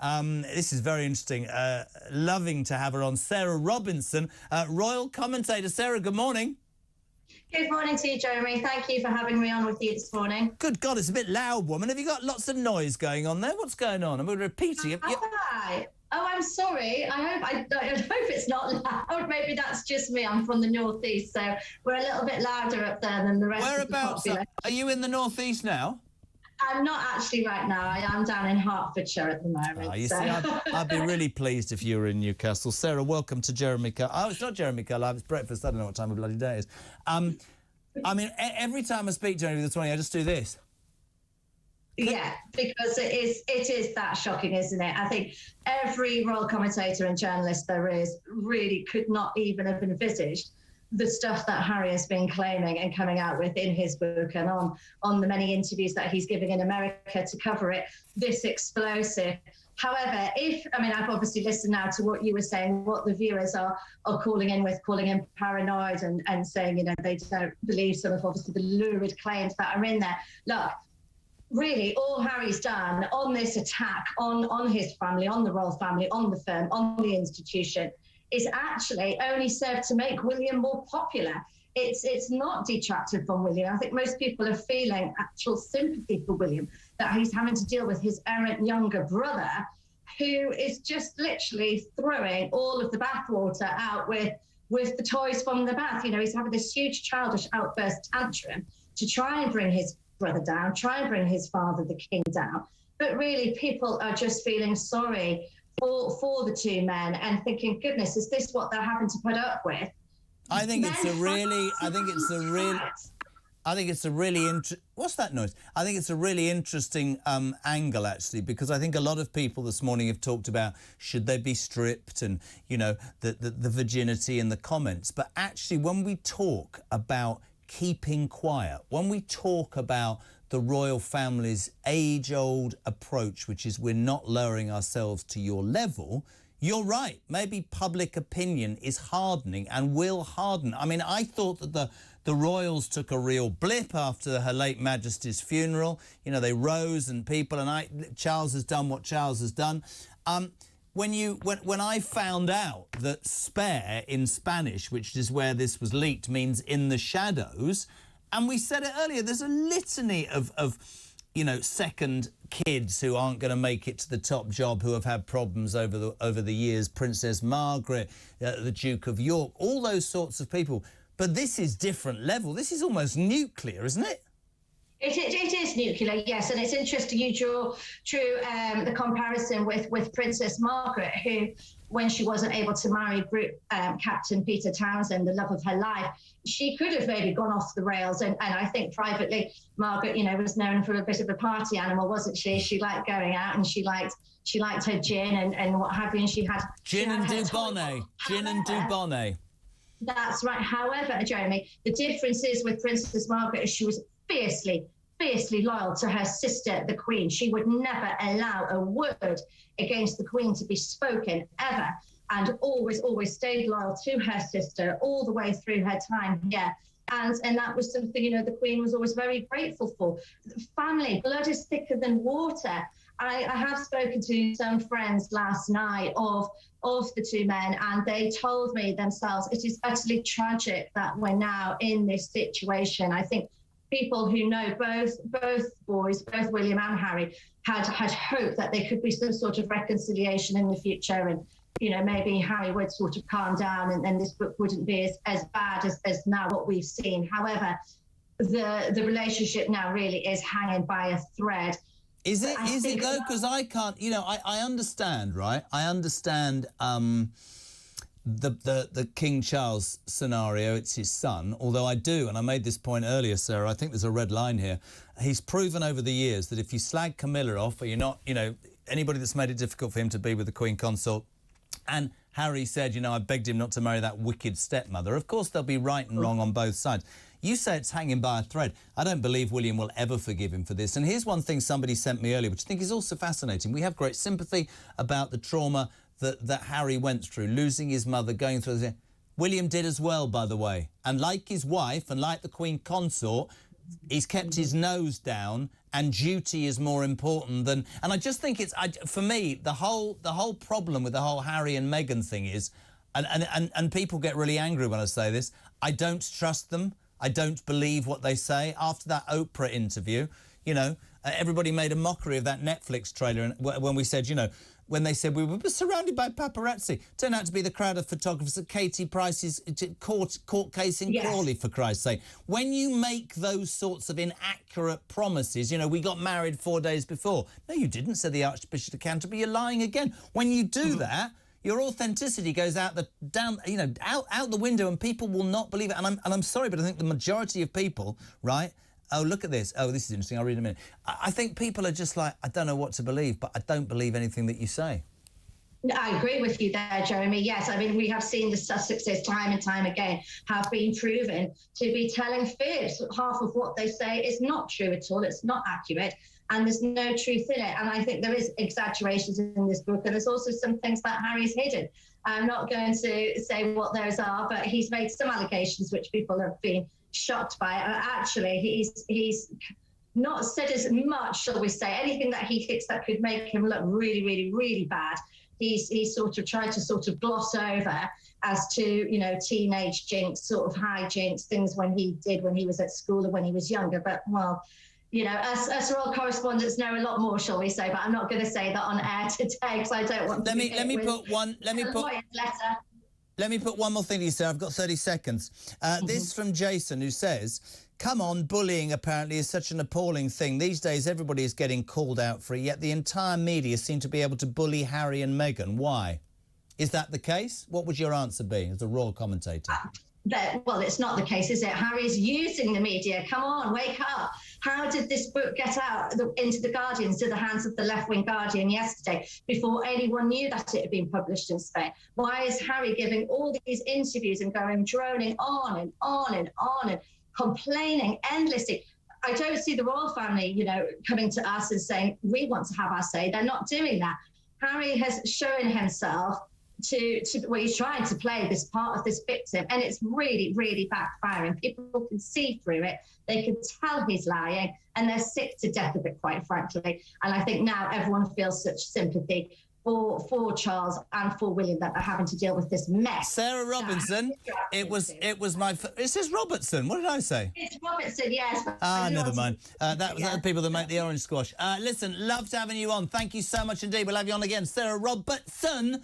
This is very interesting. Loving to have her on. Sarah Robinson, royal commentator. Sarah, good morning. Good morning to you, Jeremy. Thank you for having me on with you this morning. Good God, it's a bit loud, woman. Have you got lots of noise going on there? What's going on? I'm repeating it. Oh, I'm sorry. I hope it's not loud. Maybe that's just me. I'm from the northeast, so we're a little bit louder up there than the rest of the population. Are you in the northeast now? I'm not actually right now. I am down in Hertfordshire at the moment. You see, I'd be really pleased if you were in Newcastle. Sarah, welcome to Jeremy Curl. Oh, it's not Jeremy Curl. It's breakfast. I don't know what time of bloody day it is. I mean, every time I speak to anybody this morning, I just do this. Yeah, because it is that shocking, isn't it? I think every royal commentator and journalist there is really could not even have envisaged the stuff that Harry has been claiming and coming out with in his book and on the many interviews that he's giving in America to cover it, this explosive. However, I've obviously listened now to what you were saying, what the viewers are calling him paranoid and saying, you know, they don't believe some of obviously the lurid claims that are in there. Look, really, all Harry's done on this attack on his family, on the royal family, on the firm, on the institution, is actually only served to make William more popular. It's not detracted from William. I think most people are feeling actual sympathy for William, that he's having to deal with his errant younger brother, who is just literally throwing all of the bathwater out with the toys from the bath. You know, he's having this huge childish outburst tantrum to try and bring his brother down, try and bring his father, the king, down. But really, people are just feeling sorry for the two men and thinking, goodness, is this what they're having to put up with? I think it's a really what's that noise? I think it's a really interesting angle, actually, because I think a lot of people this morning have talked about should they be stripped and, you know, the virginity in the comments. But actually, when we talk about keeping quiet, when we talk about the royal family's age-old approach, which is we're not lowering ourselves to your level, you're right. Maybe public opinion is hardening and will harden. I mean, I thought that the royals took a real blip after Her late Majesty's funeral. You know, they rose and Charles has done what Charles has done. When I found out that spare in Spanish, which is where this was leaked, means in the shadows, and we said it earlier, there's a litany of you know, second kids who aren't going to make it to the top job, who have had problems over the years. Princess Margaret, the Duke of York, all those sorts of people. But this is different level. This is almost nuclear, isn't it? It is nuclear, yes, and it's interesting you draw the comparison with Princess Margaret, who, when she wasn't able to marry Captain Peter Townsend, the love of her life, she could have maybe gone off the rails. And I think privately, Margaret, you know, was known for a bit of a party animal, wasn't she? She liked going out and she liked her gin and what have you. And she had gin and Dubonnet. That's right. However, Jeremy, the difference is with Princess Margaret is she was fiercely loyal to her sister, the Queen. She would never allow a word against the Queen to be spoken, ever, and always stayed loyal to her sister all the way through her time here. And that was something, you know, the Queen was always very grateful for. Family, blood is thicker than water. I have spoken to some friends last night of the two men, and they told me themselves it is utterly tragic that we're now in this situation. I think people who know both boys, both William and Harry, had hoped that there could be some sort of reconciliation in the future, and, you know, maybe Harry would sort of calm down and this book wouldn't be as bad as now what we've seen. However, the relationship now really is hanging by a thread. Is it though? Because I can't, you know, I understand, right? I understand the King Charles scenario. It's his son, although I do, and I made this point earlier, Sarah, I think there's a red line here. He's proven over the years that if you slag Camilla off, or you're not, you know, anybody that's made it difficult for him to be with the Queen Consort, and Harry said, you know, I begged him not to marry that wicked stepmother. Of course, there'll be right and wrong on both sides. You say it's hanging by a thread. I don't believe William will ever forgive him for this. And here's one thing somebody sent me earlier, which I think is also fascinating. We have great sympathy about the trauma that Harry went through, losing his mother, going through this. William did as well, by the way. And like his wife and like the Queen Consort, he's kept his nose down, and duty is more important than. And I just think it's for me the whole problem with the whole Harry and Meghan thing is, and people get really angry when I say this. I don't trust them. I don't believe what they say. After that Oprah interview, you know, everybody made a mockery of that Netflix trailer, and when we said, you know, when they said we were surrounded by paparazzi, turned out to be the crowd of photographers at Katie Price's court case in Crawley, for Christ's sake. When you make those sorts of inaccurate promises, you know, we got married 4 days before. No, you didn't, said the Archbishop of Canterbury. You're lying again. When you do that, your authenticity goes out the window, and people will not believe it. And I'm sorry, but I think the majority of people, right? Oh, look at this. Oh, this is interesting. I'll read in a minute. I think people are just like, I don't know what to believe, but I don't believe anything that you say. I agree with you there, Jeremy. Yes, I mean, we have seen the Sussexes time and time again have been proven to be telling fibs. Half of what they say is not true at all. It's not accurate, and there's no truth in it. And I think there is exaggerations in this book, and there's also some things that Harry's hidden. I'm not going to say what those are, but he's made some allegations which people have been shocked by. Actually, he's not said as much, shall we say, anything that he thinks that could make him look really, really, really bad. He's sort of tried to sort of gloss over as to, you know, teenage jinx, sort of high jinx, things when he was at school and when he was younger. But, well, you know, us royal correspondents know a lot more, shall we say, but I'm not going to say that on air today because I don't want to Let me put one more thing to you, sir. I've got 30 seconds. This from Jason, who says, come on, bullying apparently is such an appalling thing. These days, everybody is getting called out for it, yet the entire media seem to be able to bully Harry and Meghan. Why? Is that the case? What would your answer be as a royal commentator? Well, it's not the case, is it? Harry's using the media. Come on, wake up. How did this book get out into the Guardian, into the hands of the left-wing Guardian yesterday, before anyone knew that it had been published in Spain? Why is Harry giving all these interviews and droning on and on and on and complaining endlessly? I don't see the royal family, you know, coming to us and saying, we want to have our say. They're not doing that. Harry has shown himself well, he's trying to play this part of this victim, and it's really, really backfiring. People can see through it. They can tell he's lying, and they're sick to death of it, quite frankly. And I think now everyone feels such sympathy for Charles and for William that they're having to deal with this mess. Sarah Robinson, it was my... It says Robertson. What did I say? It's Robertson, yes. Never mind. That was the people that make the orange squash. Listen, loved having you on. Thank you so much indeed. We'll have you on again. Sarah Robertson.